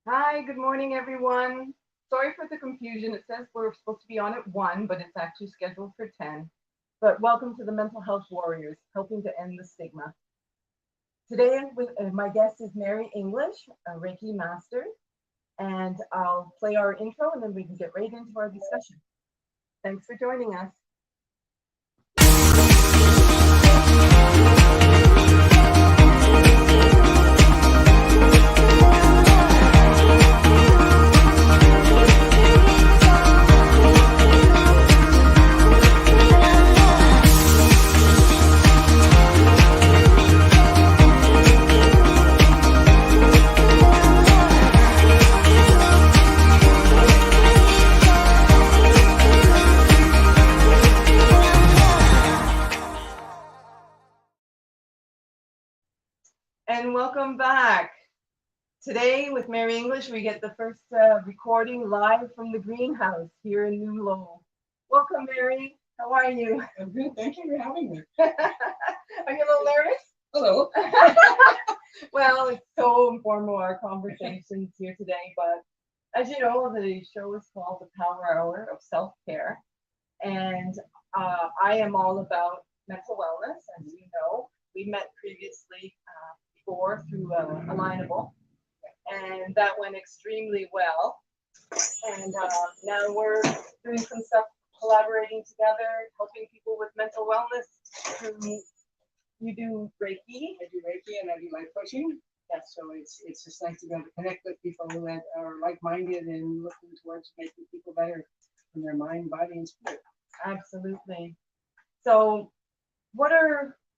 Hi, good morning, everyone. Sorry for the confusion. It says we're supposed to be on at 1, but it's actually scheduled for 10. But welcome to the Mental Health Warriors, helping to end the stigma. Today, my guest is Mary English, a Reiki Master, and I'll play our intro and then we can get right into our discussion. Thanks for joining us. And welcome back. Today with Mary English, we get the first recording live from the greenhouse here in New Lowell. Welcome, Mary. How are you? I'm good. Thank you for having me. Are you a little nervous? Hello. Well, it's so informal, our conversations here today, but as you know, the show is called The Power Hour of Self-Care. And I am all about mental wellness, as you know. We met previously before through Alignable, and that went extremely well. And now we're doing some stuff, collaborating together, helping people with mental wellness. You do Reiki. I do Reiki and I do life coaching. Yes. So it's just nice to be able to connect with people who are like-minded and looking towards making people better in their mind, body, and spirit. Absolutely. So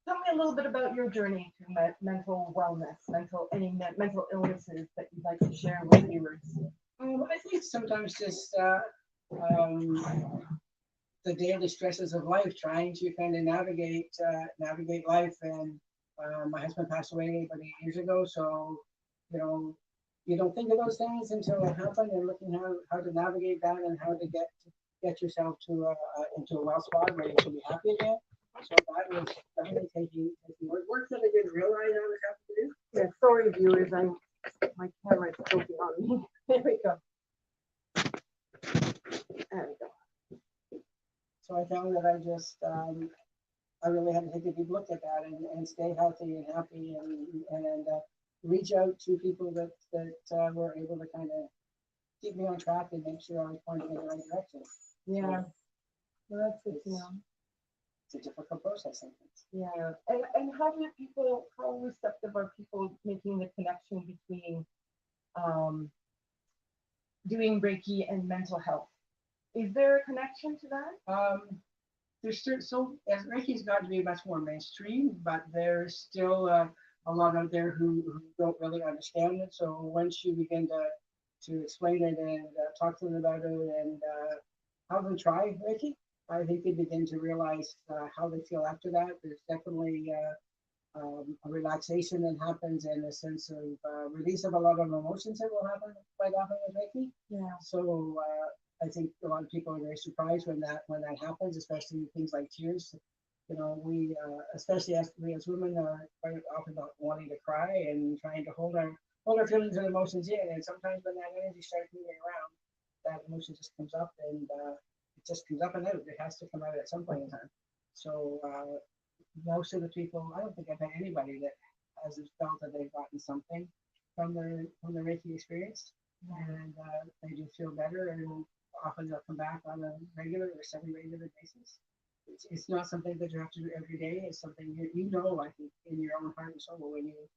tell me a little bit about your journey to mental wellness, any mental illnesses that you'd like to share with viewers. I think sometimes just the daily stresses of life, trying to kind of navigate life. And my husband passed away about 8 years ago, so you don't think of those things until it happened, and looking how to navigate that and how to get yourself to into a well spot where you can be happy again. So that was definitely taking work that I didn't realize I was having to do. Yeah, sorry, viewers, my camera's tilting on me. There we go. There we go. So I found that I really had to take a deep look at that and stay healthy and happy and reach out to people that were able to kind of keep me on track and make sure I was pointing in the right direction. Yeah, well, that's good to know. It's a difficult process sometimes. Yeah, and how receptive are people making the connection between doing Reiki and mental health? Is there a connection to that? There's still, as Reiki's got to be much more mainstream, but there's still a lot out there who don't really understand it. So once you begin to explain it and talk to them about it and have them try Reiki, I think they begin to realize how they feel after that. There's definitely a relaxation that happens and a sense of release of a lot of emotions that will happen quite often with Reiki. Yeah. So I think a lot of people are very surprised when that happens, especially things like tears. We especially as women are quite often not wanting to cry and trying to hold our feelings and emotions in. And sometimes when that energy starts moving around, that emotion just comes up and it just comes up and out. It has to come out at some point in time. So most of the people, I don't think I've had anybody that has felt that they've gotten something from the Reiki experience, and they do feel better, and often they'll come back on a regular or semi-regular basis. It's not something that you have to do every day. It's something I think, in your own heart and soul when you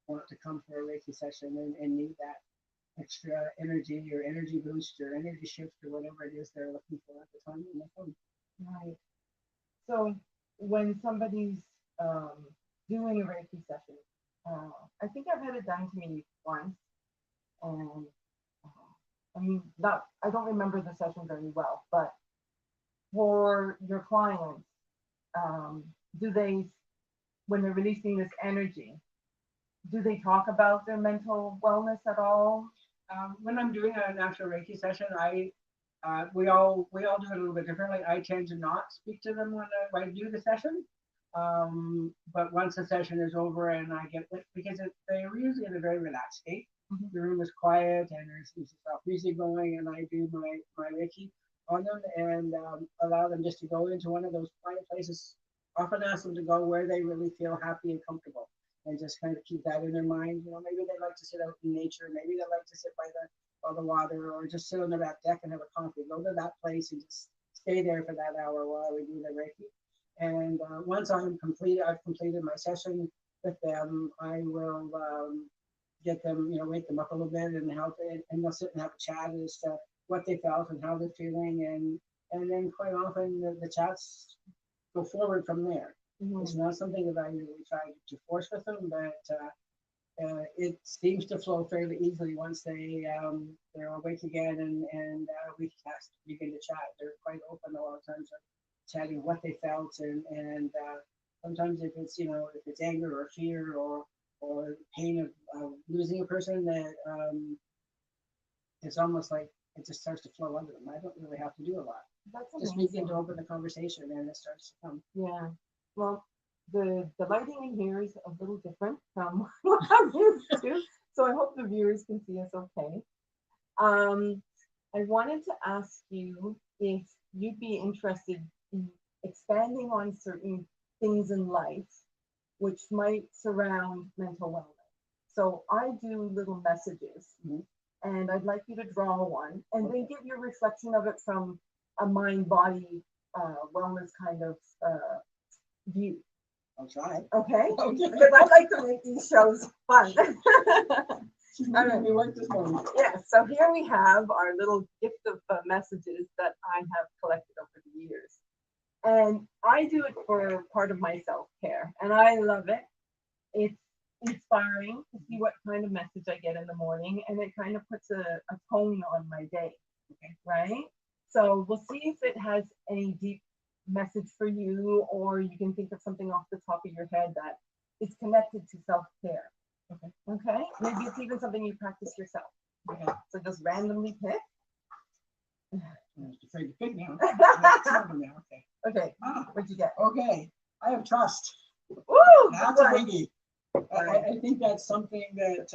want to come for a Reiki session and need that extra energy or energy boost or energy shift or whatever it is they're looking for at the time when they come. Right. So when somebody's doing a Reiki session, I think I've had it done to me once, and I don't remember the session very well, but for your clients, do they, when they're releasing this energy, do they talk about their mental wellness at all? When I'm doing an actual Reiki session, we all do it a little bit differently. I tend to not speak to them when I do the session. But once the session is over and I get because they're usually in a very relaxed state. The room is quiet and there's soft music going, and I do my Reiki on them and allow them just to go into one of those quiet places. Often ask them to go where they really feel happy and comfortable, and just kind of keep that in their mind. You know, maybe they like to sit out in nature, maybe they like to sit by the water, or just sit on the back deck and have a coffee. Go to that place and just stay there for that hour while we do the Reiki. And once I've completed my session with them, I will get them, wake them up a little bit and help it, and they'll sit and have a chat as to what they felt and how they're feeling, and then quite often the chats go forward from there. It's not something that I usually try to force with them, but it seems to flow fairly easily once they're awake again, and we begin to chat. They're quite open a lot of times, chatting what they felt, and sometimes if it's anger or fear or pain of losing a person, that it's almost like it just starts to flow under them. I don't really have to do a lot. That's just amazing. begin to open the conversation and it starts to come. Yeah. Well, the lighting in here is a little different from what I'm used to, so I hope the viewers can see us okay. I wanted to ask you if you'd be interested in expanding on certain things in life which might surround mental wellness. So I do little messages, and I'd like you to draw one and then give your reflection of it from a mind-body wellness kind of view. I'll try. Okay? Because I like to make these shows fun. Work this morning. Yeah, so here we have our little gift of messages that I have collected over the years. And I do it for part of my self-care, and I love it. It's inspiring to see what kind of message I get in the morning, and it kind of puts a tone on my day, right? So we'll see if it has any deep message for you, or you can think of something off the top of your head that is connected to self-care. Okay? Maybe it's even something you practice yourself. Okay. So just randomly pick. I'm afraid to pick now. Okay. Okay. What'd you get? Okay. I have trust. Woo! That's a biggie. I think that's something that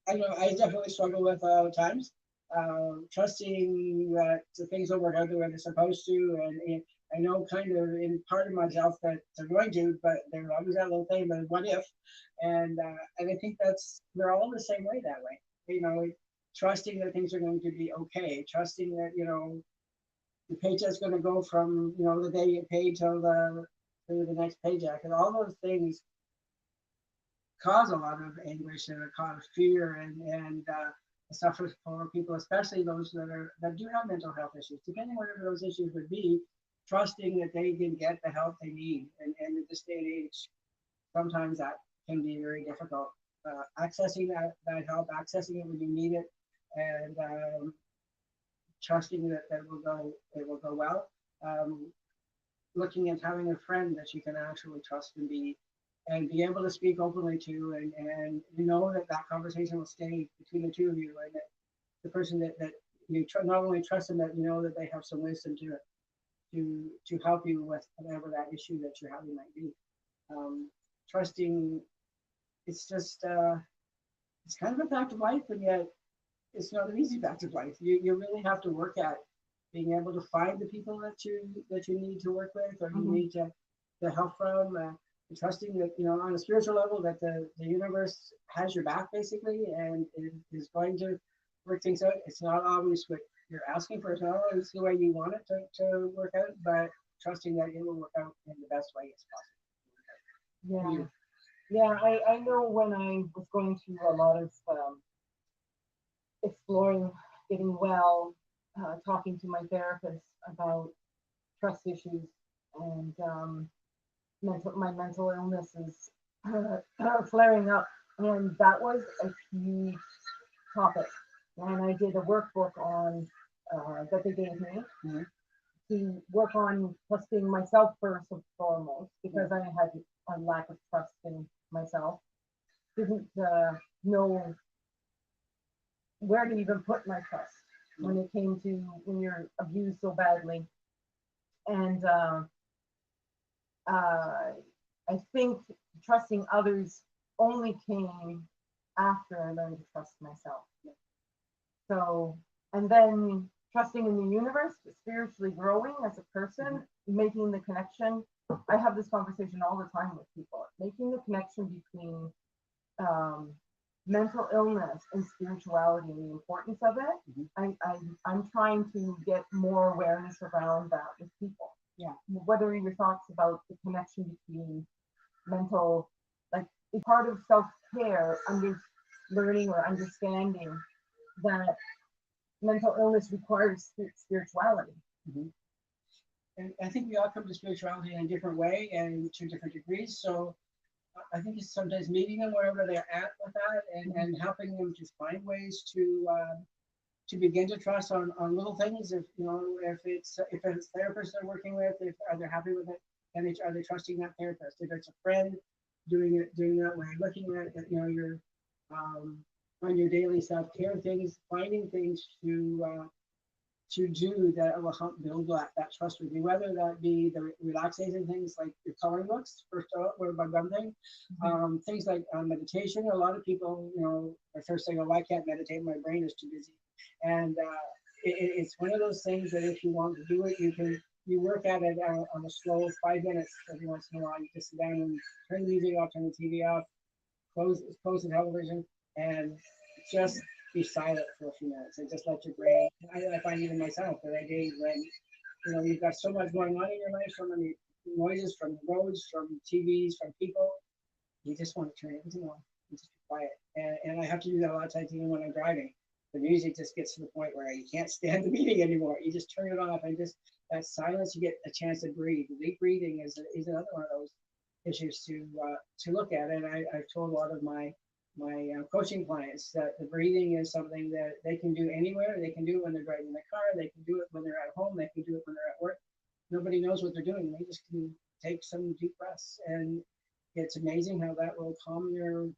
I know I definitely struggle with at times. Trusting that the things will work out the way they're supposed to, and I know kind of in part of myself that they're going to, but there's always that little thing, but what if? And I think we're all the same way that way. Trusting that things are going to be okay, trusting that the paycheck's going to go from the day you get paid till the next paycheck, and all those things cause a lot of anguish and a lot of fear and suffers for people, especially those that do have mental health issues, depending whatever those issues would be. Trusting that they can get the help they need, and at this day and age, sometimes that can be very difficult. Accessing that help, accessing it when you need it, and trusting that it will go well. Looking at having a friend that you can actually trust and be able to speak openly to, and that conversation will stay between the two of you, and that the person that you not only trust them, that that they have some wisdom to help you with whatever that issue that you're having might be. Trusting, it's just it's kind of a fact of life, and yet it's not an easy fact of life. You really have to work at being able to find the people that you need to work with, or you need to help from. Trusting that on a spiritual level that the universe has your back basically, and is going to work things out. It's not always what you're asking for, it's not always the way you want it to work out, but trusting that it will work out in the best way as possible. I know when I was going through a lot of exploring getting well, talking to my therapist about trust issues, and my mental illness is flaring up, and that was a huge topic. And I did a workbook on that they gave me to work on trusting myself first and foremost, because I had a lack of trust in myself. Didn't know where to even put my trust when it came to when you're abused so badly. And I think trusting others only came after I learned to trust myself. So, and then trusting in the universe, spiritually growing as a person, making the connection. I have this conversation all the time with people, making the connection between mental illness and spirituality and the importance of it. I'm trying to get more awareness around that with people. Yeah. What are your thoughts about the connection between mental, like, is part of self-care, learning or understanding that mental illness requires spirituality? And I think we all come to spirituality in a different way and to different degrees. So I think it's sometimes meeting them wherever they're at with that, and helping them to find ways to begin to trust on little things. If it's therapists they're working with, if are they happy with it, and are they trusting that therapist? If it's a friend doing that way, looking at your on your daily self-care things, finding things to do that will help build that trust with you, whether that be the relaxation things like your coloring books, first of all, by one thing, things like meditation. A lot of people, are first saying, oh, I can't meditate, my brain is too busy. And it's one of those things that if you want to do it, you work at it on a slow 5 minutes every once in a while. You just sit down and turn the music off, turn the TV off, close the television, and just be silent for a few minutes and just let your brain. I find even myself that I days when you've got so much going on in your life, so many noises from the roads, from TVs, from people, you just want to turn everything off and just be quiet. And I have to do that a lot of times even when I'm driving. The music just gets to the point where you can't stand the meeting anymore. You just turn it off and just that silence. You get a chance to breathe. Deep breathing is another one of those issues to look at. And I've told a lot of my coaching clients that the breathing is something that they can do anywhere. They can do it when they're driving the car. They can do it when they're at home. They can do it when they're at work. Nobody knows what they're doing. They just can take some deep breaths, and it's amazing how that will calm your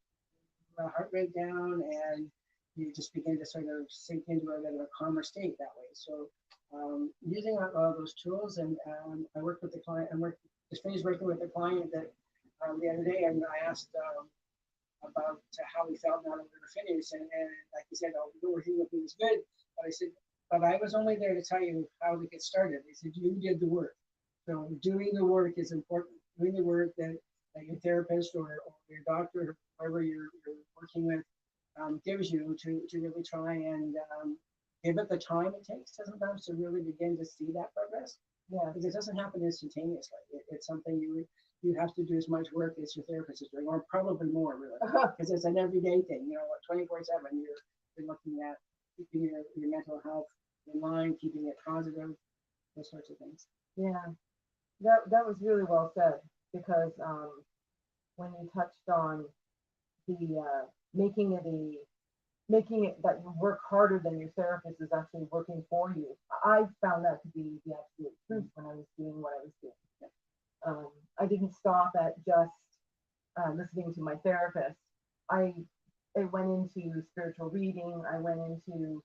heart rate down, and you just begin to sort of sink into a bit of a calmer state that way. So using all those tools, and I worked with the client. Just finished working with a client that the other day, and I asked about how he felt now that we were finished, and like he said, oh, the working with me was good, but I said, but I was only there to tell you how to get started. He said, you did the work. So doing the work is important. Doing the work that your therapist or your doctor or whoever you're working with gives you to really try and give it the time it takes sometimes to really begin to see that progress. Yeah, because it doesn't happen instantaneously. It's something you have to do as much work as your therapist is doing, or probably more, really, because it's an everyday thing. 24/7, you're looking at keeping your mental health in line, keeping it positive, those sorts of things. Yeah, that was really well said, because when you touched on the making it that you work harder than your therapist is actually working for you. I found that to be the absolute truth when I was doing what I was doing. I didn't stop at just listening to my therapist. I went into spiritual reading. I went into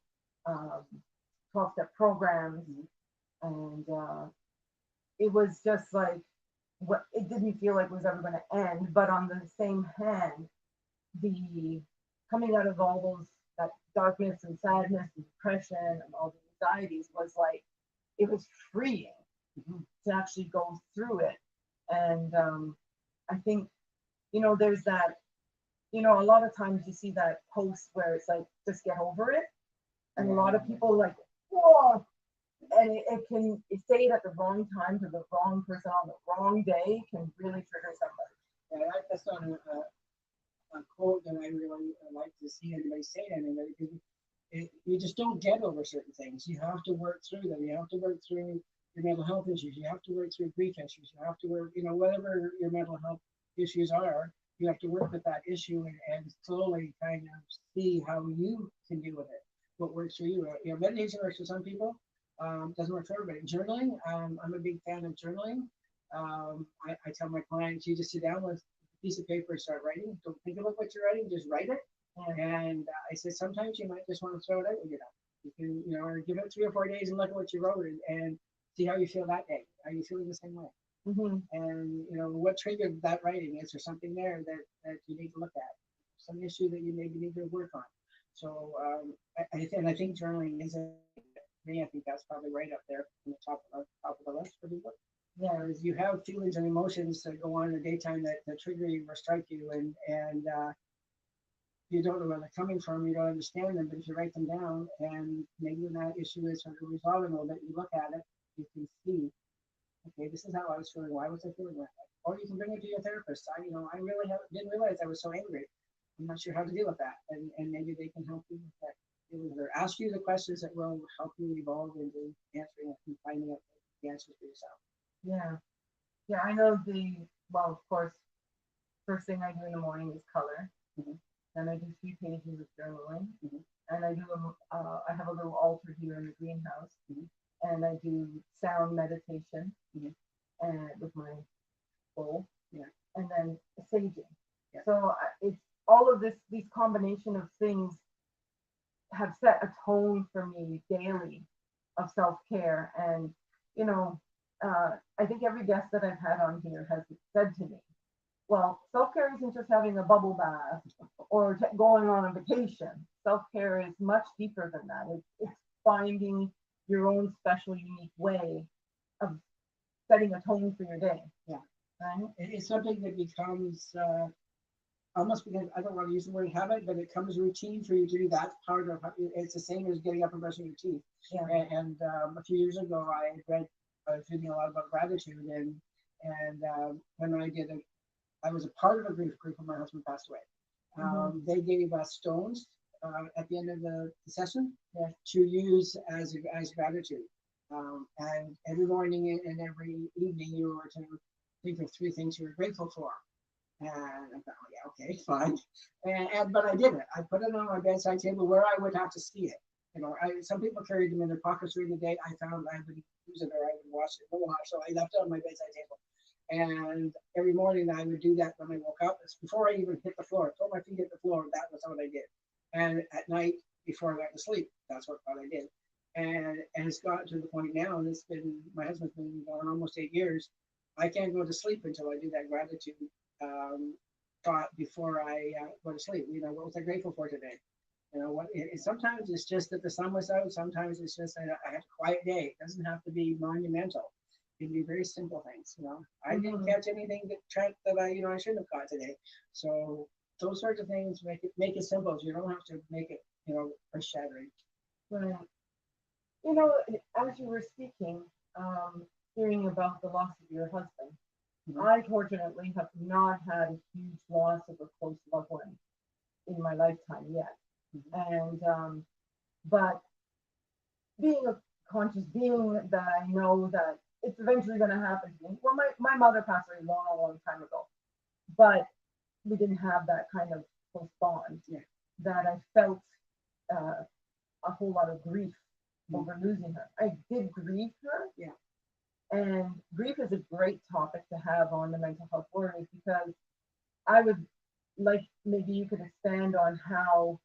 12-step programs, and it was just like, it didn't feel like it was ever going to end. But on the same hand, the coming out of all that darkness and sadness and depression and all the anxieties was like, it was freeing to actually go through it. And I think, there's that, a lot of times you see that post where it's like, just get over it. And a lot of people like, whoa, and it can say it at the wrong time to the wrong person on the wrong day can really trigger somebody. Yeah, that's not a quote that I really like to see anybody say to anybody, because you just don't get over certain things. You have to work through them. You have to work through your mental health issues. You have to work through grief issues. You have to work, whatever your mental health issues are, you have to work with that issue and slowly kind of see how you can deal with it, what works for you. Meditation works for some people, doesn't work for everybody. Journaling, I'm a big fan of journaling. I tell my clients, you just sit down with piece of paper and start writing. Don't think about what you're writing, just write it. And I said, sometimes you might just want to throw it out when you're done. You can, or give it 3 or 4 days and look at what you wrote and see how you feel that day. Are you feeling the same way? Mm-hmm. And you know what triggered that writing. Is there something there that you need to look at, some issue that you maybe need to work on? So and I think journaling is me. I think that's probably right up there in the top of the list for people. Yeah, is you have feelings and emotions that go on in the daytime that trigger you or strike you, and you don't know where they're coming from, you don't understand them, but if you write them down, and maybe when that issue is sort of resolving a little bit, you look at it, you can see, okay, this is how I was feeling. Why was I feeling that way? Or you can bring it to your therapist. I really didn't realize I was so angry. I'm not sure how to deal with that, and maybe they can help you with that. Or ask you the questions that will help you evolve into answering it and finding out the answers for yourself. Yeah. Yeah, I know well, of course, first thing I do in the morning is color. Mhm. Then I do 3 pages of journaling. Mhm. And I have a little altar here in the greenhouse. Mhm. And I do sound meditation. Mhm. And with my bowl. Yeah. And then saging. Yeah. So it's all of these combination of things have set a tone for me daily of self-care. And, you know, I think every guest that I've had on here has said to me, well, self-care isn't just having a bubble bath or going on a vacation. Self-care is much deeper than that. It's finding your own special, unique way of setting a tone for your day. Yeah. Right? It's something that becomes almost, because I don't want to use the word habit, but it comes routine for you to do that part of it's the same as getting up and brushing your teeth. Yeah. And a few years ago, I was reading a lot about gratitude, and when I was a part of a grief group when my husband passed away. They gave us stones at the end of the session to use as gratitude. And every morning and every evening, you were to think of 3 things you were grateful for. And I thought, oh, yeah, okay, fine. But I did it. I put it on my bedside table where I would have to see it. Some people carried them in their pockets during the day. I found I would use it or I would wash it. So I left it on my bedside table. And every morning I would do that when I woke up. It's before I even hit the floor. Before my feet hit the floor, that was what I did. And at night, before I went to sleep, that's what I did. And it's gotten to the point now, and my husband's been gone almost 8 years. I can't go to sleep until I do that gratitude thought before I go to sleep. What was I grateful for today? Sometimes it's just that the sun was out. Sometimes it's just that I had a quiet day. It doesn't have to be monumental. It can be very simple things. I didn't catch anything that I shouldn't have caught today. So those sorts of things make it simple. So you don't have to make it earth shattering. Right. As you were speaking, hearing about the loss of your husband, I fortunately have not had a huge loss of a close loved one in my lifetime yet. And but being a conscious being that I know that it's eventually going to happen to me. Well, my mother passed away a long time ago, but we didn't have that kind of close bond that I felt a whole lot of grief over losing her. I did grieve her. Yeah. And grief is a great topic to have on the mental health worries, because I would like, maybe you could expand on how,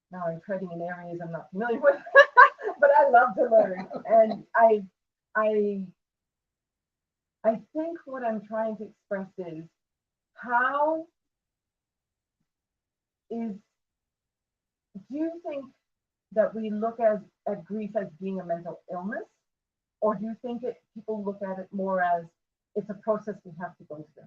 now I'm treading in areas I'm not familiar with, but I love to learn. And I think what I'm trying to express is, how do you think that we look at grief as being a mental illness? Or do you think people look at it more as it's a process we have to go through?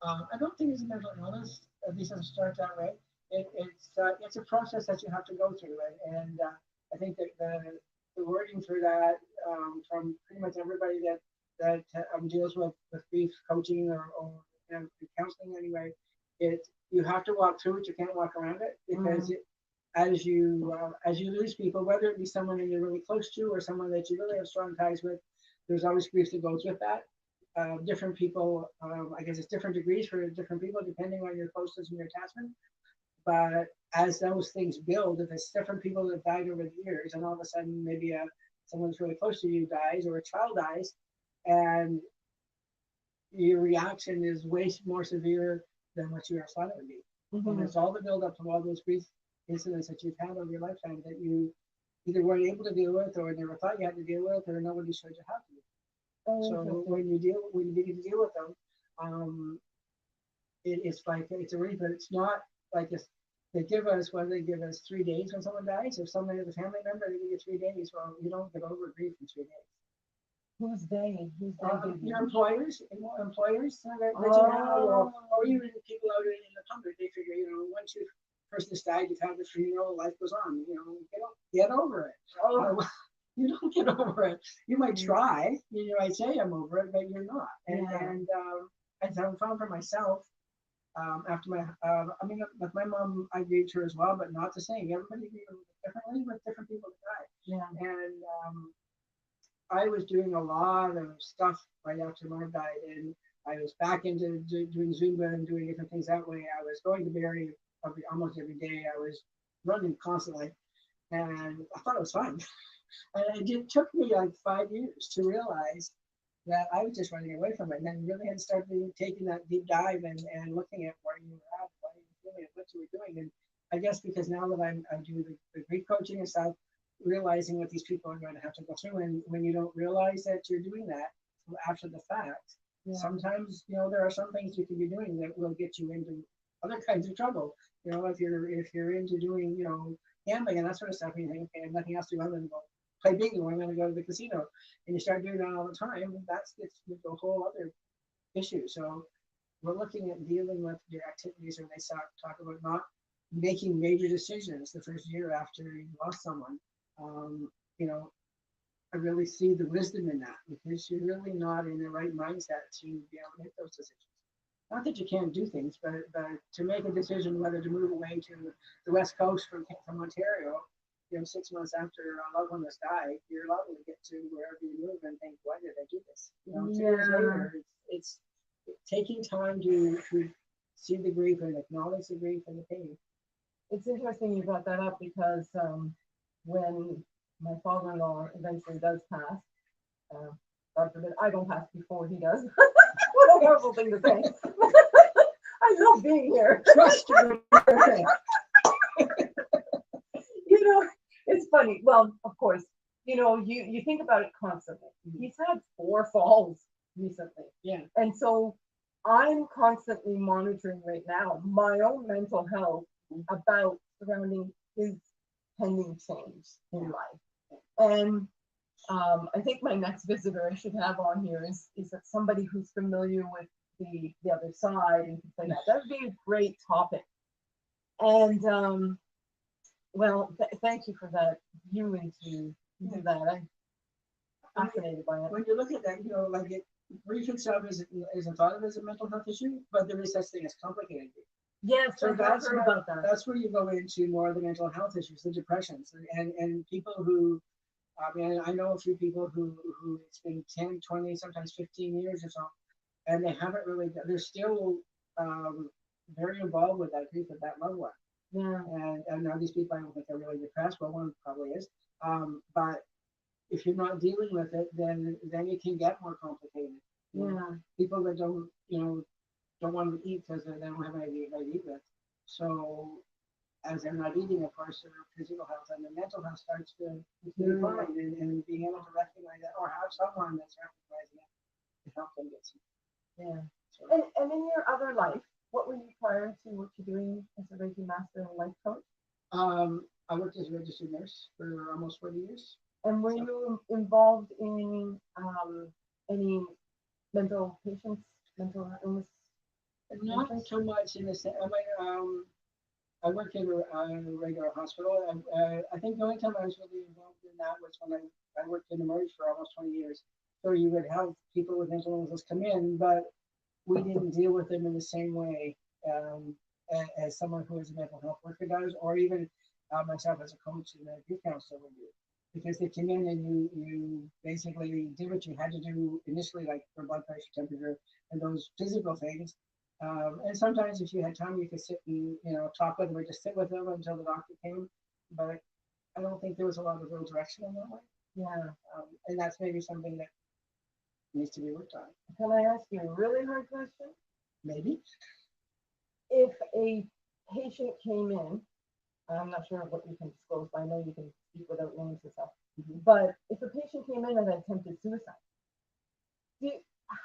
I don't think it's a mental illness, at least it starts that way. It's a process that you have to go through, and I think that the wording for that from pretty much everybody that deals with grief coaching or counseling anyway, you have to walk through it. You can't walk around it, because as you lose people, whether it be someone that you're really close to or someone that you really have strong ties with, there's always grief that goes with that. Different people, I guess it's different degrees for different people depending on your closeness and your attachment. But as those things build, if it's different people that died over the years, and all of a sudden maybe someone who's really close to you dies, or a child dies, and your reaction is way more severe than what you ever thought it would be. And it's all the build up to all those grief incidents that you've had over your lifetime that you either weren't able to deal with, or never thought you had to deal with, or nobody showed you how to. Oh, So when you begin to deal with them, it's like it's a relief, but it's not like this. They give us 3 days when someone dies. If someone is a family member, they give you 3 days. Well, you don't get over grief in 3 days. Who's they? Your employers, that you have, or even people out in the public. They figure, once your person has died, you've had the funeral, life goes on. Get over it. Oh. You don't get over it. You might try. You might say I'm over it, but you're not. And I found for myself after with my mom, I grieved her as well, but not the same. Everybody grieves differently with different people that died. Yeah. And I was doing a lot of stuff right after mom died, and I was back into doing Zumba and doing different things that way. I was going to Barrie almost every day. I was running constantly, and I thought it was fun. And it took me like 5 years to realize that I was just running away from it, and then really had to start taking that deep dive and looking at where you were at, what you were doing, what you were doing. And I guess because now that I do the grief coaching and stuff, realizing what these people are going to have to go through, and when you don't realize that you're doing that after the fact, sometimes there are some things you can be doing that will get you into other kinds of trouble. If you're into doing gambling and that sort of stuff, and you think, okay, nothing else to do other than go play bingo, I'm going to go to the casino, and you start doing that all the time, that's a whole other issue. So we're looking at dealing with your activities, or they talk about not making major decisions the first year after you lost someone. I really see the wisdom in that, because you're really not in the right mindset to be able to make those decisions. Not that you can't do things, but to make a decision whether to move away to the West Coast from Ontario, 6 months after a loved one has died, you're liable to get to wherever you move and think, why did I do this? 2 years later, it's taking time to see the grief and acknowledge the grief and the pain. It's interesting you brought that up, because when my father-in-law eventually does pass, God forbid I don't pass before he does. What a horrible thing to say. I love being here. Trust me. It's funny. Well, of course, you think about it constantly. He's had 4 falls recently. Yeah. And so I'm constantly monitoring right now my own mental health about surrounding his pending change in life. And I think my next visitor I should have on here is that somebody who's familiar with the other side and things like that. That would be a great topic. And well, thank you for that view into that. I'm fascinated by it. When you look at that, grief itself isn't thought of as a mental health issue, but there is such thing as complicated grief. Yes, so that's about that. That's where you go into more of the mental health issues, the depressions, and people who, I know a few people who it's been 10, 20, sometimes 15 years or so, and they haven't really, they're still very involved with that grief of that loved one. Yeah. And now these people, I don't think they're really depressed. Well, one probably is. But if you're not dealing with it, then it can get more complicated. Yeah. People that don't want to eat because they don't have anything to eat with. So as they're not eating, of course, their physical health and their mental health starts to decline, and being able to recognize that, or have someone that's recognizing it to help them get some. Yeah. So, and in your other life, what were you prior to what you're doing as a Reiki Master and life coach? I worked as a registered nurse for almost 40 years. And were you involved in any mental patients, mental illness? Not so much in the sense. I worked in a regular hospital. I think the only time I was really involved in that was when I worked in Emerge for almost 20 years. So you would have people with mental illness come in, but we didn't deal with them in the same way as someone who is a mental health worker does, or even myself as a coach and a grief counselor would do. Because they came in and you basically did what you had to do initially, like for blood pressure, temperature, and those physical things. And sometimes if you had time, you could sit and talk with them, or just sit with them until the doctor came. But I don't think there was a lot of real direction in that way. Yeah. And that's maybe something that needs to be worked on. Can I ask you a really hard question? Maybe. If a patient came in, I'm not sure what you can disclose, but I know you can speak without names and stuff. But if a patient came in and attempted suicide,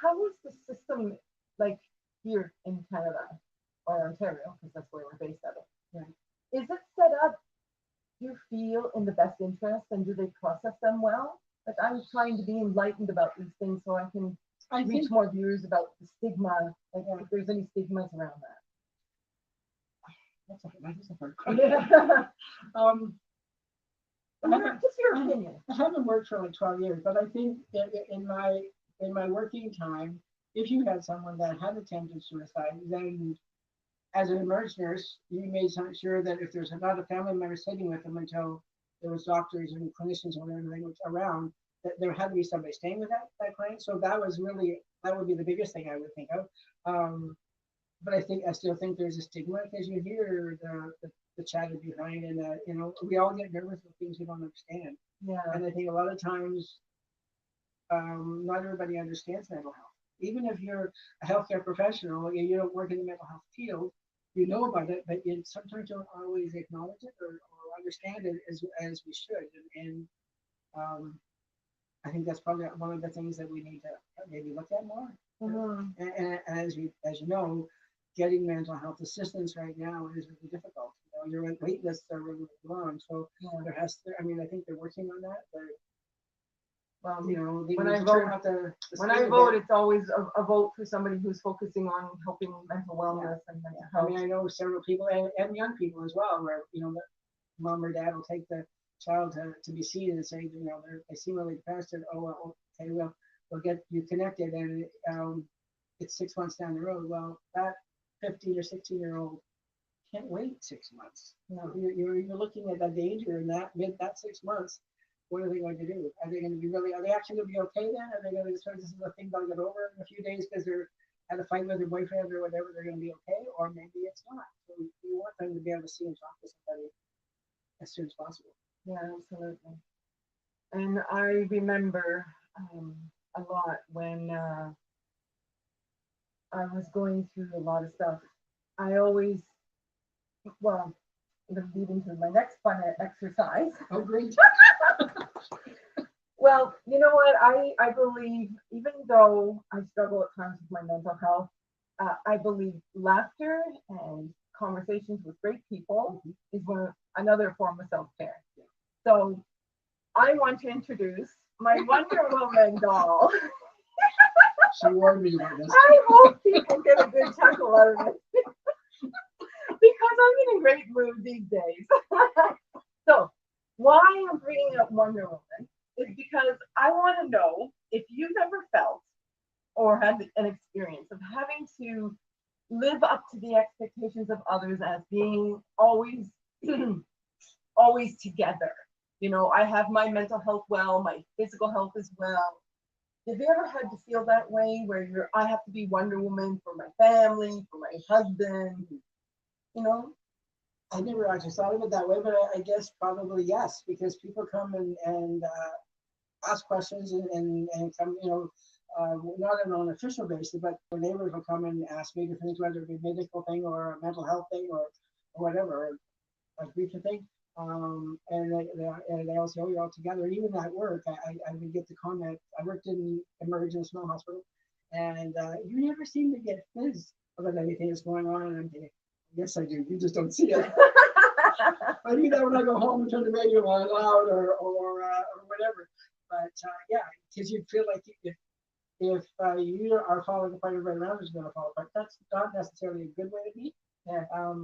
how is the system like here in Canada or Ontario, because that's where we're based out of? Right. Is it set up, do you feel, in the best interest, and do they process them well? Like, I'm trying to be enlightened about these things so I can reach more viewers about the stigma, like if there's any stigmas around that. That's a hard question. Yeah. Just your I opinion. haven't worked for like 12 years, but I think in my working time, if you had someone that had attempted suicide, then as an emergency nurse, you made sure that if there's not a family member sitting with them until there was doctors and clinicians or whatever they were around, that there had to be somebody staying with that client. So that would be the biggest thing I would think of. But I still think there's a stigma because you hear the chatter behind, and we all get nervous with things we don't understand. Yeah. And I think a lot of times, not everybody understands mental health. Even if you're a healthcare professional, you don't work in the mental health field, you know about it, but you sometimes don't always acknowledge it or understand it as we should. And I think that's probably one of the things that we need to maybe look at more. Mm-hmm. And as you know, getting mental health assistance right now is really difficult. Your wait lists are really long, so Yeah. I think they're working on that, but Well, when I vote, it's always a vote for somebody who's focusing on helping mental wellness and mental health. I mean, I know several people and young people as well, where the mom or dad will take the child to be seen and say, they seem really depressed, and okay, we'll get you connected, and it's 6 months down the road. Well, that 15 or 16-year-old can't wait 6 months. You're looking at that danger in that 6 months. What are they going to do? Are they actually going to be okay then? Are they going to this is the thing they'll get over in a few days because they're had a fight with their boyfriend or whatever? They're going to be okay, or maybe it's not. So you want them to be able to see and talk to somebody as soon as possible. Yeah, absolutely. And I remember a lot when I was going through a lot of stuff. I always, leading to my next fun exercise. Oh, great. Well, you know what? I believe, even though I struggle at times with my mental health, I believe laughter and conversations with great people is another form of self-care. So I want to introduce my Wonder Woman doll. She warned me about this. I hope people get a good chuckle out of it. Because I'm in a great mood these days. So why I'm bringing up Wonder Woman is because I want to know if you've ever felt or had an experience of having to live up to the expectations of others as being always always together. I have my mental health well, my physical health as well. Have you ever had to feel that way where I have to be Wonder Woman for my family, for my husband? I never actually thought of it that way, but I guess probably yes, because people come and ask questions and come, not on an official basis, but their neighbors will come and ask me different things, whether it be a medical thing or a mental health thing or whatever, a grief thing. And they all say, oh, you're all together. And even at work, I would get the comment. I worked in emergency hospital, and you never seem to get fizz about anything that's going on. And I'm thinking, yes, I do. You just don't see it. I do that when I go home and turn the radio on loud or whatever. But because you feel like if you are falling apart, everybody around is going to fall apart. That's not necessarily a good way to be. Yeah.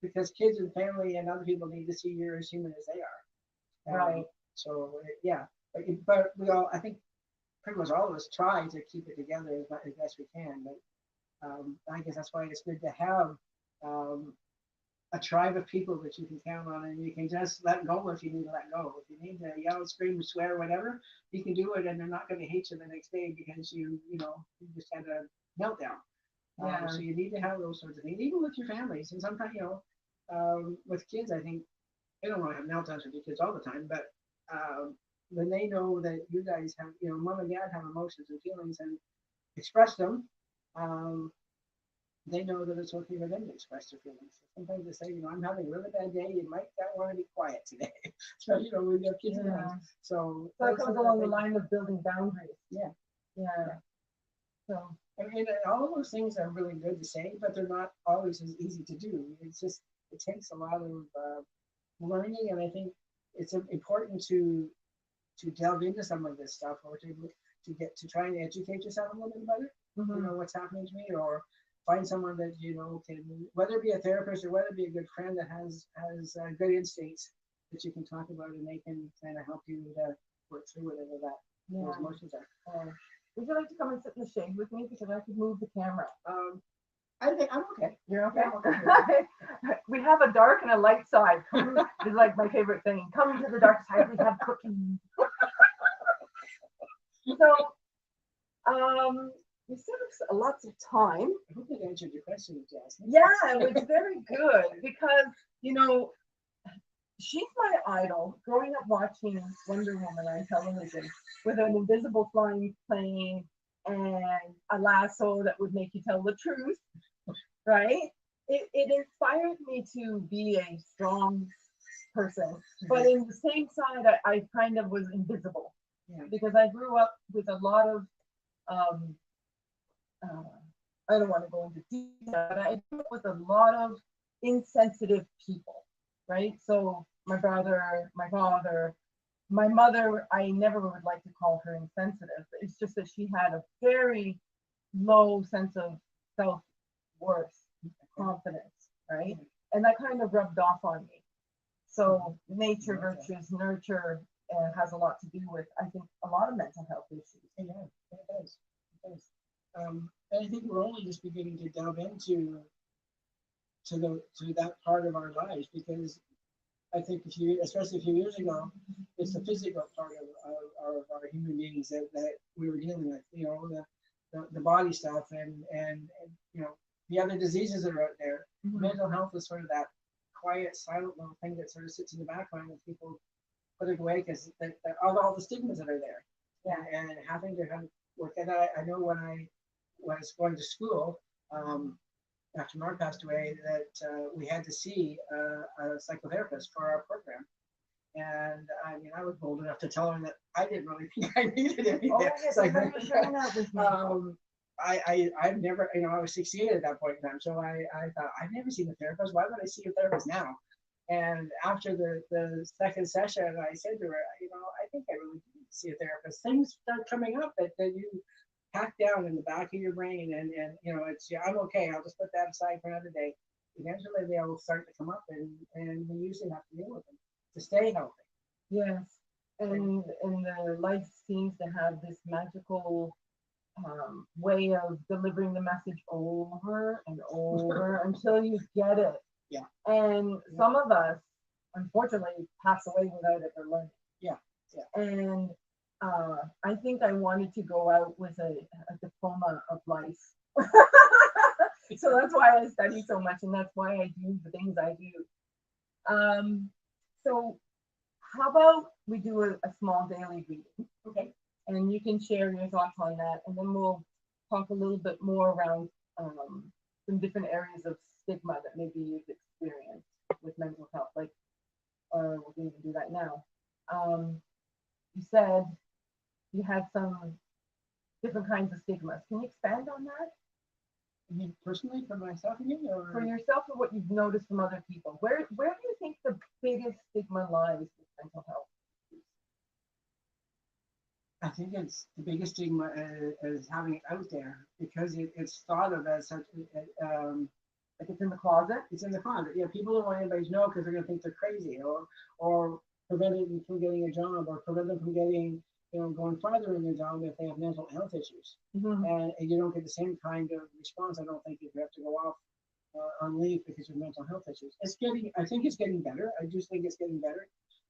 Because kids and family and other people need to see you as human as they are. Right. So but we all, I think, pretty much all of us try to keep it together as best we can. But I guess that's why it's good to have a tribe of people that you can count on, and you can just let go if you need to let go. If you need to yell, scream, swear, whatever, you can do it, and they're not going to hate you the next day because you just had a meltdown. Yeah. So you need to have those sorts of things, even with your families. And sometimes, with kids, I think they don't want to have meltdowns with your kids all the time, but when they know that you guys have, mom and dad have emotions and feelings and express them, they know that it's okay for them to express their feelings. Sometimes they say, I'm having a really bad day. You might not want to be quiet today. So, when you have kids around. So it comes along the line of building boundaries. Yeah. Yeah. So. And all of those things are really good to say, but they're not always as easy to do. It's just, it takes a lot of learning, and I think it's important to delve into some of this stuff, or to get to try and educate yourself a little bit about it. What's happening to me, or find someone that can, whether it be a therapist or whether it be a good friend that has good instincts that you can talk about, and they can kind of help you to work through whatever those emotions are. Would you like to come and sit in the shade with me, because I could move the camera? I think I'm okay. You're okay? Okay. We have a dark and a light side. It's like my favorite thing. Come to the dark side, we have cooking. So, we still have lots of time. I hope that answered your question, Jasmine. Yeah, it was very good, because, she's my idol. Growing up watching Wonder Woman on television with an invisible flying plane and a lasso that would make you tell the truth, right? It inspired me to be a strong person, but in the same side, I kind of was invisible, because I grew up with a lot of, I don't want to go into detail, but I grew up with a lot of insensitive people, right? So my brother, my father, my mother, I never would like to call her insensitive. It's just that she had a very low sense of self-worth, confidence, right? And that kind of rubbed off on me. So nature versus nurture has a lot to do with, I think, a lot of mental health issues. Yeah, it does. It does. And I think we're only just beginning to delve into that part of our lives, because I think especially a few years ago, it's the physical part of our human beings that we were dealing with, the body stuff and the other diseases that are out there. Mental health is sort of that quiet, silent little thing that sort of sits in the background, and people put it away because all the stigmas that are there. Yeah. And having to work at that. I know when I was going to school, after Mark passed away, that we had to see a psychotherapist for our program. And I mean, I was bold enough to tell her that I didn't really think I needed anything. Oh, yes, I remember sharing that with me. I've never, I was 68 at that point in time. So I thought, I've never seen a therapist. Why would I see a therapist now? And after the second session, I said to her, I think I really need to see a therapist. Things start coming up that you pack down in the back of your brain, and it's, I'm okay, I'll just put that aside for another day. Eventually they will start to come up, and we usually have to deal with them to stay healthy. Yes, and the life seems to have this magical way of delivering the message over and over until you get it. Yeah. And some of us, unfortunately, pass away without ever learning. Yeah. And I think I wanted to go out with a diploma of life. So that's why I study so much, and that's why I do the things I do. So how about we do a small daily reading? Okay. And you can share your thoughts on that, and then we'll talk a little bit more around some different areas of stigma that maybe you've experienced with mental health. Like, or we can even do that now. You said you had some different kinds of stigmas. Can you expand on that? You mean personally for myself again, or for yourself, or what you've noticed from other people? Where do you think the biggest stigma lies with mental health? I think it's the biggest stigma is having it out there, because it's thought of as such. Like it's in the closet. It's in the closet. Yeah, people don't want anybody to know because they're going to think they're crazy, or prevent them from getting a job, or prevent them from getting, going farther in their job if they have mental health issues. And you don't get the same kind of response, I don't think, if you have to go off on leave because of mental health issues. I think it's getting better. I just think it's getting better.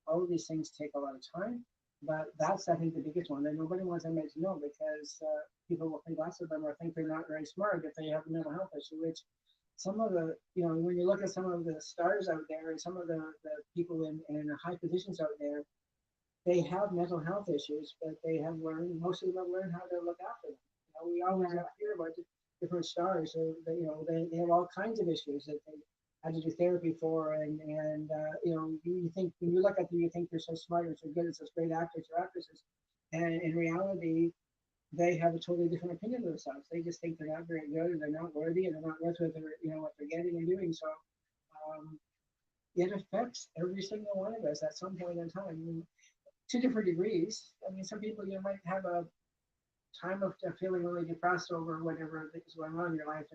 All of these things take a lot of time, but that's, I think, the biggest one that nobody wants anybody to know, because people will think less of them or think they're not very smart if they have a mental health issue, which some of the, when you look at some of the stars out there and some of the people in high positions out there, they have mental health issues, but they have learned, most of them have learned how to look after them. We always hear about the different stars. So they have all kinds of issues that they had to do therapy for, and you think when you look at them, you think they're so smart and so good and such great actors or actresses, and in reality, they have a totally different opinion of themselves. They just think they're not very good, and they're not worthy, and they're not worth what they're getting and doing. So it affects every single one of us at some point in time, to different degrees. I mean, some people might have a time of feeling really depressed over whatever is going on in your life,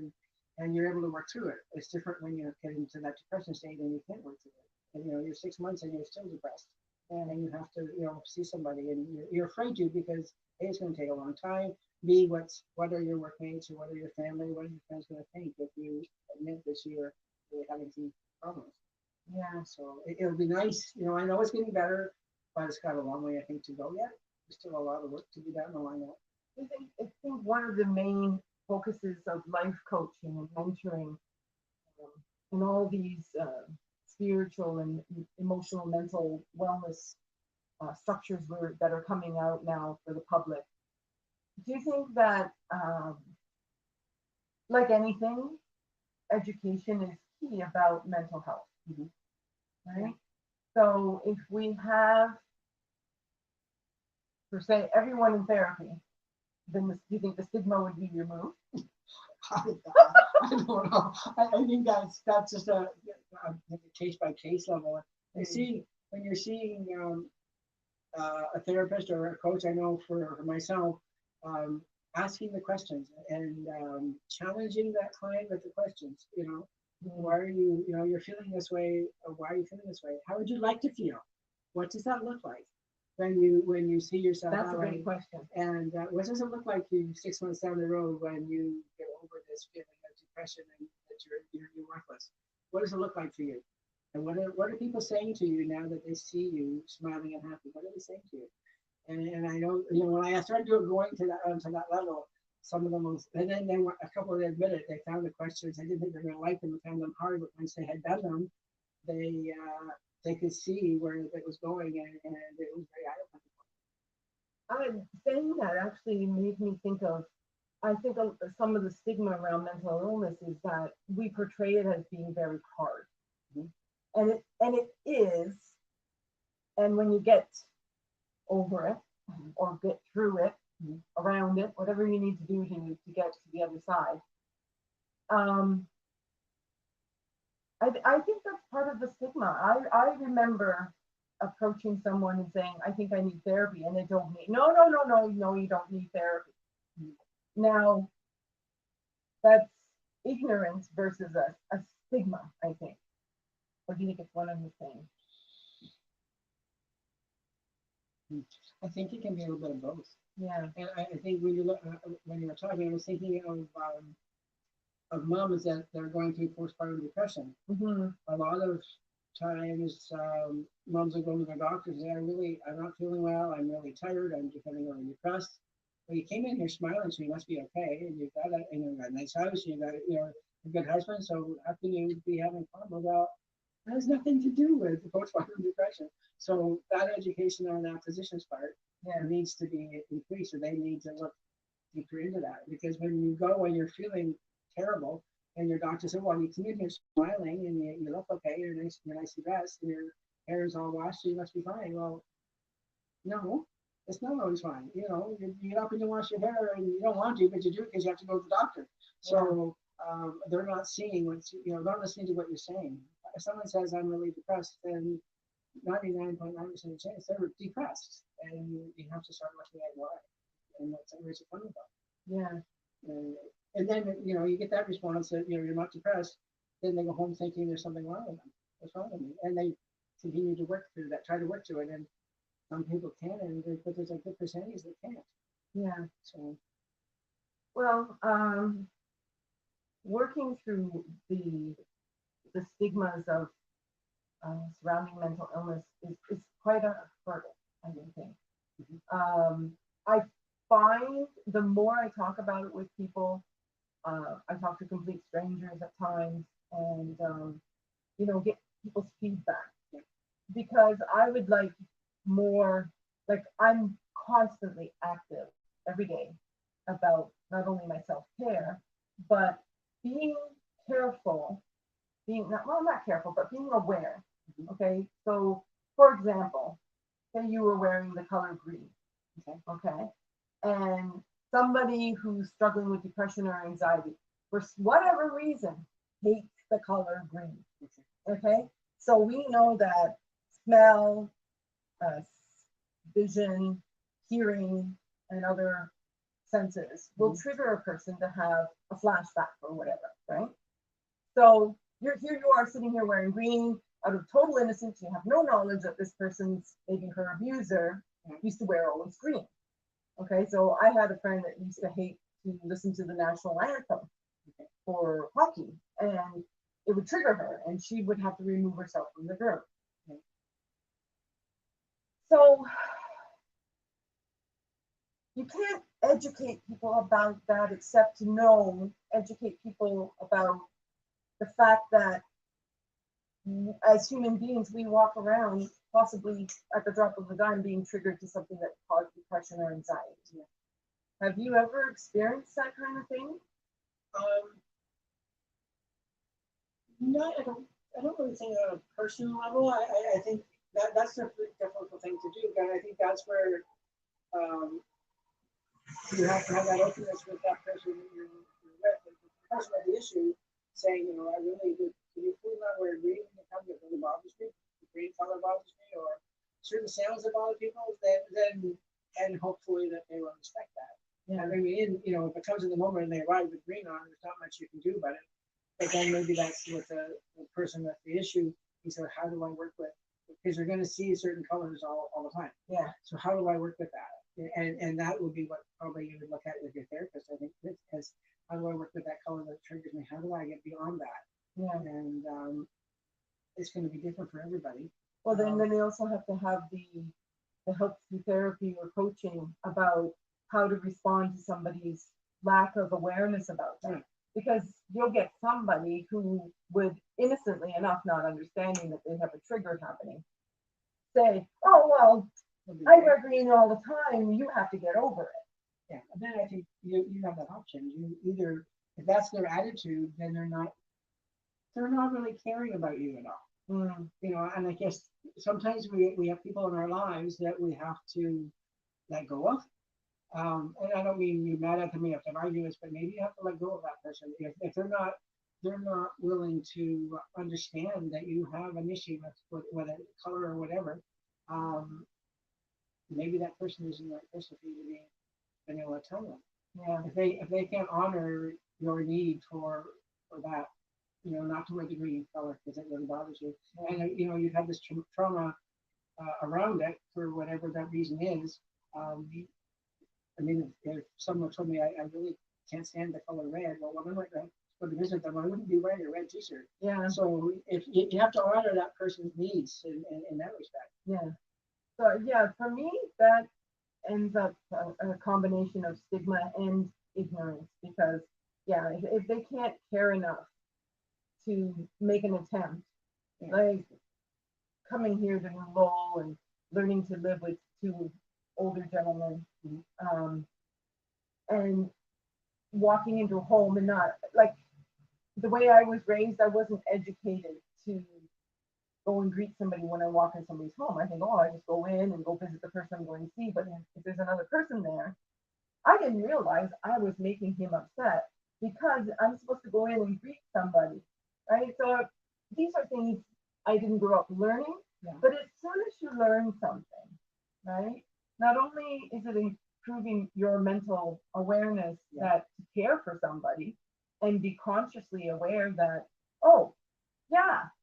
and you're able to work through it. It's different when you get into that depression state and you can't work through it. And you're 6 months and you're still depressed, and you have to see somebody, and you're afraid to, because A, it's going to take a long time. B, what are your workmates, or what are your family, what are your friends going to think if you admit that you're really having some problems? Yeah, so it'll be nice. I know it's getting better, but it's got a long way, I think, to go yet. There's still a lot of work to be done, I know. I think one of the main focuses of life coaching and mentoring, and all these spiritual and emotional, mental wellness structures that are coming out now for the public. Do you think that, like anything, education is key about mental health? Mm-hmm. Right? So if we have, per se, everyone in therapy, then do you think the stigma would be removed? I don't know. I think that's just a case by case level. When you're seeing a therapist or a coach, I know for myself, asking the questions and challenging that client with the questions. Why are you're feeling this way? Or why are you feeling this way? How would you like to feel? What does that look like when you see yourself? That's a great question. And what does it look like to you 6 months down the road when you get over this feeling of depression and that you're worthless? What does it look like for you? And what are people saying to you now that they see you smiling and happy? What are they saying to you? And I know, when I started going to that level, some of them was, and then a couple of them admitted they found the questions. They didn't think they were going to like them and found them hard, but once they had done them, they could see where it was going, and it was very eye-opening. Saying that actually made me think of, some of the stigma around mental illness is that we portray it as being very hard. Mm-hmm. And it is. And when you get over it, mm-hmm, or get through it, mm-hmm, around it, whatever you need to do to get to the other side, I think that's part of the stigma. I remember approaching someone and saying, I think I need therapy. And they told me, no, you don't need therapy. Now, that's ignorance versus a stigma, I think. Or do you think it's one and the same? I think it can be a little bit of both. Yeah. And I think when you were talking, I was thinking of moms that are going through postpartum depression. Mm-hmm. A lot of times, moms will go to their doctors and say, I'm not feeling well. I'm really tired. I'm becoming really depressed. Well, you came in here smiling, so you must be okay. And you've got a nice house. You've got a good husband. So how can you be having problems? Well, that has nothing to do with postpartum depression. So that education on that physician's part needs to be increased, or they need to look deeper into that. Because when you go and you're feeling terrible, and your doctor said, well, you come in here smiling and you look okay, you're nicely dressed, and your hair is all washed, so you must be fine. Well, no, it's not always fine. You get up and you wash your hair, and you don't want to, but you do it because you have to go to the doctor. So they're not seeing they're not listening to what you're saying. If someone says, I'm really depressed, then 99.9% of the chance they're depressed, and you have to start looking at why, and where's it coming from. Yeah. And then you get that response that you're not depressed. Then they go home thinking there's something wrong with them. What's wrong with me? And they continue to work through that, try to work through it. And some people can, but there's a good percentage that can't. Yeah. So, well, working through the stigmas of surrounding mental illness is quite a hurdle, I think. Mm-hmm. I find the more I talk about it with people, I talk to complete strangers at times, and get people's feedback, because I would like more, like I'm constantly active every day about not only my self-care, but being careful, being not, well, not careful, but being aware. Okay, so for example, say you were wearing the color green. Okay, and somebody who's struggling with depression or anxiety, for whatever reason, hates the color green. Okay, so we know that smell, uh, vision, hearing, and other senses will trigger a person to have a flashback or whatever, right? So here you are sitting here wearing green out of total innocence. You have no knowledge that this person's maybe her abuser used to wear always green. Okay, so I had a friend that used to hate to listen to the national anthem for hockey, and it would trigger her, and she would have to remove herself from the group. So you can't educate people about that except to educate people about the fact that as human beings, we walk around possibly at the drop of a dime being triggered to something that caused depression or anxiety. Have you ever experienced that kind of thing? No, I don't really think on a personal level. I think that's a difficult thing to do, and I think that's where you have to have that openness with that person you're with, the person with the issue, saying, I really do. Can you please not wear green when you come? It really bothers me. The green color bothers me, or certain sounds that bother people. Then and hopefully that they will respect that. Yeah. I mean, if it comes in the moment and they arrive with green on, there's not much you can do about it. But then maybe that's with the person with the issue. He said, how do I work with? Because you're going to see certain colors all the time. Yeah. So how do I work with that? And that would be what probably you would look at with your therapist, I think, because how do I work with that color that triggers me? How do I get beyond that? Yeah. And it's going to be different for everybody. Well, then they also have to have the help through therapy or coaching about how to respond to somebody's lack of awareness about that. Because you'll get somebody who would innocently enough, not understanding that they have a trigger happening, say, oh, well, I wear green all the time, you have to get over it. Yeah, and then I think you have that option. You either, if that's their attitude, then they're not really caring about you at all. And I guess sometimes we have people in our lives that we have to let go of. And I don't mean you're mad at them, you have to argue this, but maybe you have to let go of that person. If they're not willing to understand that you have an issue with whether color or whatever, maybe that person isn't the right person for you to be able to tell them. Yeah. If they can't honor your need for that, not to wear the green color because it really bothers you, and you've had this trauma around it for whatever that reason is. I mean, if someone told me I really can't stand the color red, well, when I'm like that, for the visit them, I wouldn't be wearing a red T-shirt. Yeah. So if you have to honor that person's needs in that respect. Yeah. So yeah, for me, that ends up a combination of stigma and ignorance, because if they can't care enough to make an attempt, like coming here to Lowell and learning to live with two older gentlemen, and walking into a home and not, like, the way I was raised, I wasn't educated to go and greet somebody when I walk in somebody's home. I think, I just go in and go visit the person I'm going to see. But if there's another person there, I didn't realize I was making him upset because I'm supposed to go in and greet somebody, right? So these are things I didn't grow up learning, but as soon as you learn something, right, not only is it improving your mental awareness that to care for somebody and be consciously aware that,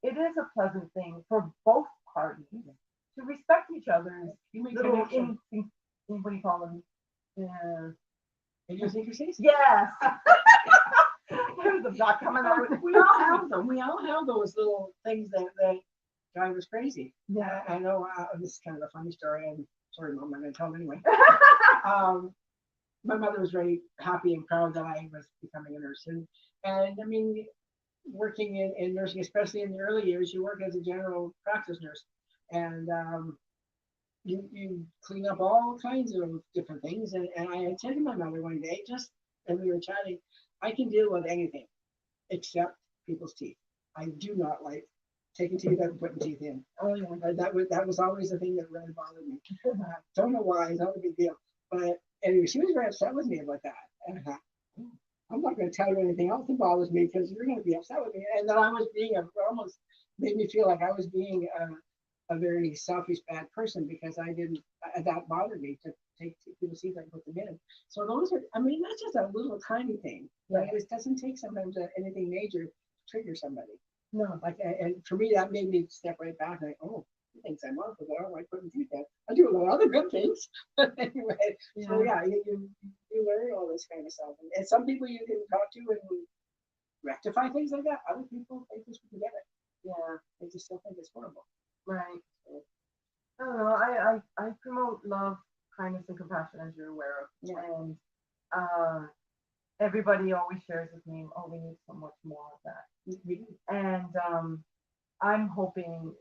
it is a pleasant thing for both parties to respect each other's little what do you call them? Idiosyncrasies? Yes. I'm not coming out. We all have them. We all have those little things that drive us crazy. Yeah. I know this is kind of a funny story. I'm sorry, Mom, I'm going to tell them anyway. My mother was very happy and proud that I was becoming a nurse. And I mean, working in nursing, especially in the early years, you work as a general practice nurse, and you clean up all kinds of different things. And I had said to my mother one day, just as we were chatting, I can deal with anything except people's teeth. I do not like taking teeth out and putting teeth in. Oh, yeah. That was always the thing that really bothered me. Don't know why, it's not a big deal. But anyway, she was very upset with me about that. And I thought, I'm not going to tell you anything else that bothers me because you're going to be upset with me. And then I was almost made me feel like I was being a very selfish, bad person because I didn't, that bothered me to take people's teeth and put them in. So those are, I mean, that's just a little tiny thing. Like it doesn't take sometimes anything major to trigger somebody. No, like, and for me, that made me step right back. Like, oh, he thinks I'm off, but I don't like putting teeth in. I do a lot of other good things. Anyway, so yeah, you learn all this kind of stuff. And some people you can talk to and rectify things like that. Other people, they just forget it. Yeah, they just still think it's horrible. Right. So, I don't know. I promote love, kindness, and compassion, as you're aware of. Yeah. And everybody always shares with me, oh, we need so much more of that. And I'm hoping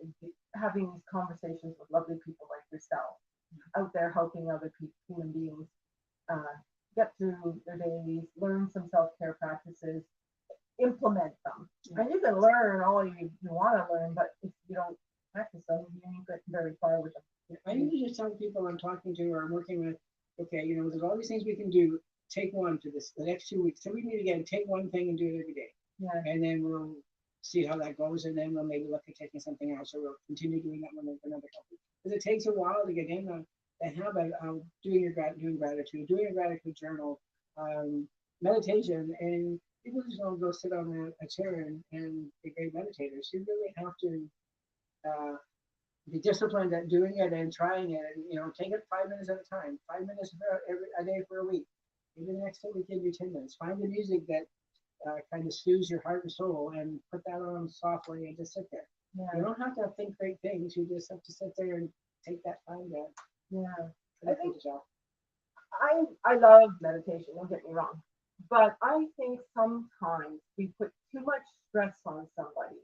having these conversations with lovely people like yourself out there helping other people, human beings, get through their days, learn some self-care practices, implement them. And you can learn all you want to learn, but if you don't practice them, you don't get very far with them. I usually just tell people I'm talking to or I'm working with, okay, you know, there's all these things we can do. Take one for the next 2 weeks. So we need to get take one thing and do it every day. Yeah. And then we'll see how that goes, and then we'll maybe look at taking something else, or we'll continue doing that one for another couple. Because it takes a while to get in the habit of doing gratitude, doing a gratitude journal, meditation, and people just don't go sit on a chair and be great meditators. You really have to be disciplined at doing it and trying it, and you know, take it 5 minutes at a time, 5 minutes a day for a week. Maybe the next day we can do 10 minutes. Find the music that kind of soothes your heart and soul and put that on softly and just sit there. Yeah. You don't have to think great things. You just have to sit there and take that time to connect yourself. I love meditation, don't get me wrong. But I think sometimes we put too much stress on somebody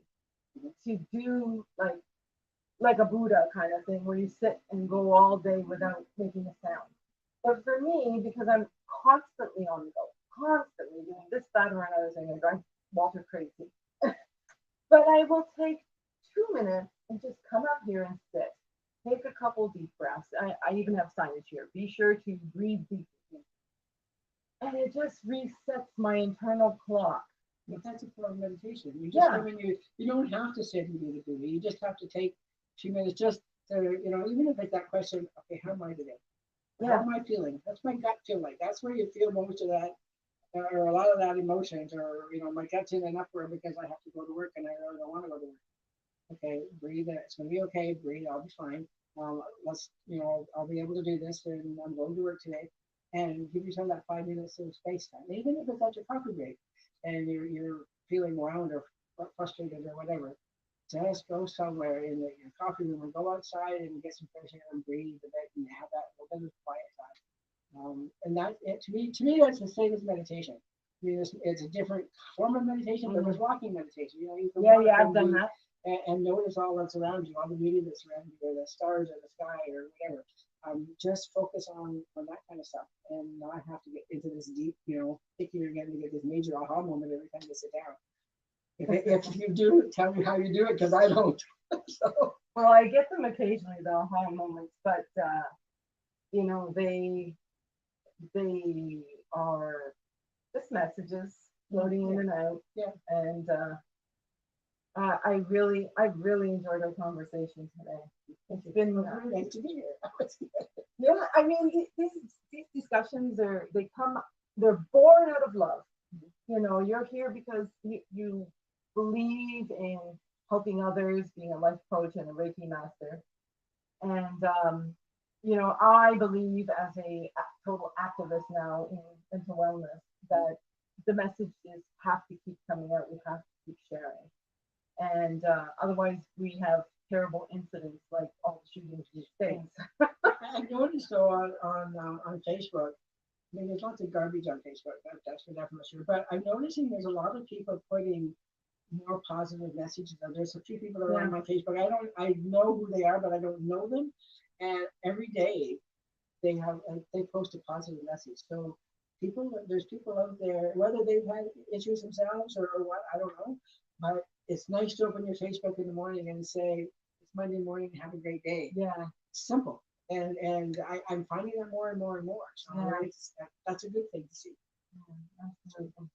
to do like a Buddha kind of thing where you sit and go all day without making a sound. But for me, because I'm constantly on the go, constantly doing this, that, or another thing, and drive Walter crazy. But I will take 2 minutes and just come out here and sit. Take a couple deep breaths. I even have signage here. Be sure to breathe deeply. And it just resets my internal clock. But that's a form of meditation. You just you don't have to sit and do the Buddha. You just have to take 2 minutes just to, you know, even if it's that question, okay, how am I today? How am I feeling? What's my gut feel like? That's where you feel most of that, or a lot of that emotions, or, you know, my gut's in an uproar because I have to go to work and I really don't want to go to work. Okay, breathe. It's going to be okay. Breathe. I'll be fine. Let's, you know, I'll be able to do this, and I'm going to work today. And give yourself that 5 minutes of space time, even if it's at your coffee break, and you're feeling wound or frustrated or whatever. Just go somewhere in your coffee room and go outside and get some fresh air and breathe a bit and have that little bit of quiet time. And that, to me, that's the same as meditation. I mean, it's a different form of meditation, but there's walking meditation. You know, you can walk I've done that. And notice all that's around you, all the beauty that's around you, or the stars or the sky or whatever. Just focus on that kind of stuff, and not have to get into this deep, you know, thinking you're going to get this major aha moment every time you sit down. If you do, tell me how you do it, because I don't. So. Well, I get them occasionally, the aha moments, but you know, they are just messages floating in and out. Yeah. And I've really enjoyed our conversation today. It's been nice to be here. Yeah, I mean, these discussions they're born out of love. You know, you're here because you believe in helping others, being a life coach and a Reiki master. And, you know, I believe as a total activist now in mental wellness that the messages have to keep coming out. We have to keep sharing. And otherwise we have terrible incidents like all the shootings in the States. I noticed though on Facebook, I mean, there's lots of garbage on Facebook, that's for definitely sure. But I'm noticing there's a lot of people putting more positive messages. There's a few people that are on my Facebook. I know who they are, but I don't know them. And every day they post a positive message. So there's people out there, whether they've had issues themselves or what, I don't know. But it's nice to open your Facebook in the morning and say, it's Monday morning, have a great day. Yeah. It's simple. And I'm finding that more and more and more. So Yeah. that's a good thing to see. Absolutely.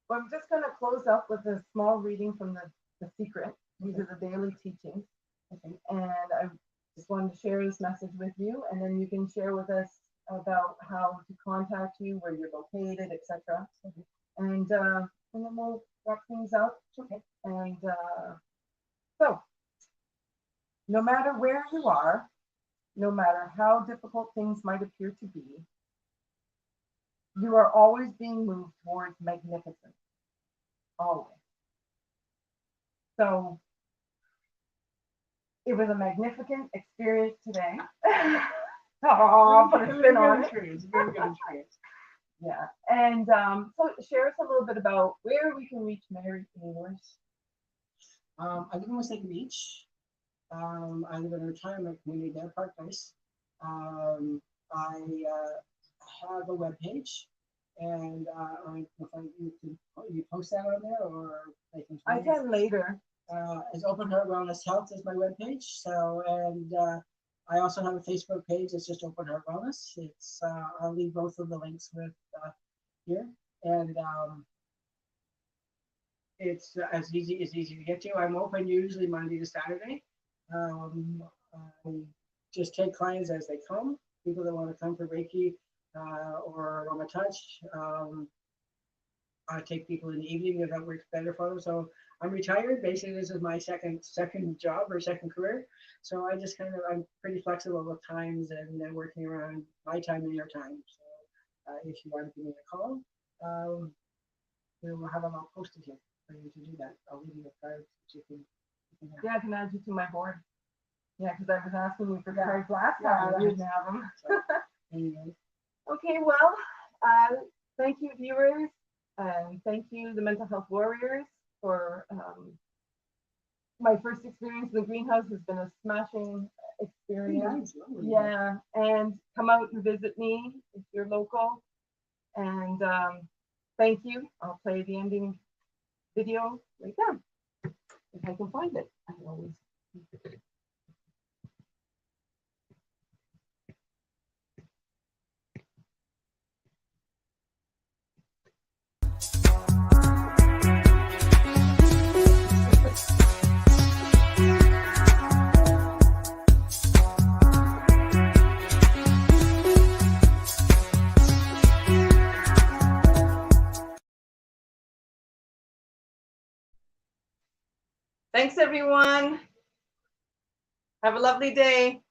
Well, I'm just going to close up with a small reading from the Secret. These are the daily teachings. Okay. And I just wanted to share this message with you, and then you can share with us about how to contact you, where you're located, etc. And then we'll wrap things up. Okay. And so, no matter where you are, no matter how difficult things might appear to be, you are always being moved towards magnificence. Always. So, it was a magnificent experience today. Oh, put a spin on it. Very good experience. Yeah. And so share us a little bit about where we can reach Mary English. I live in West Beach. I live in a retirement community there, Park Place. I have a webpage, and you post that on there, or they can. I can later. It's Open Heart Wellness Health is my webpage. So, and I also have a Facebook page. It's just Open Heart Wellness. It's I'll leave both of the links with here, and it's as easy to get to. I'm open usually Monday to Saturday. I just take clients as they come. People that want to come for Reiki or Aroma Touch. I take people in the evening if that works better for them. So I'm retired. Basically, this is my second job or second career. So I just I'm pretty flexible with times and working around my time and your time. So if you want to give me a call, we'll have them all posted here for you to do that. I'll leave you a card that you can have. Yeah, I can add you to my board. Yeah, because I was asking you for cards last Yeah, time. You right. didn't have them. So, anyway. Okay, well, thank you, viewers, and thank you, the Mental Health Warriors, for my first experience in the greenhouse has been a smashing experience. Nice, yeah, and come out and visit me if you're local. And thank you. I'll play the ending video right there if I can find it. I can always. Thanks, everyone. Have a lovely day.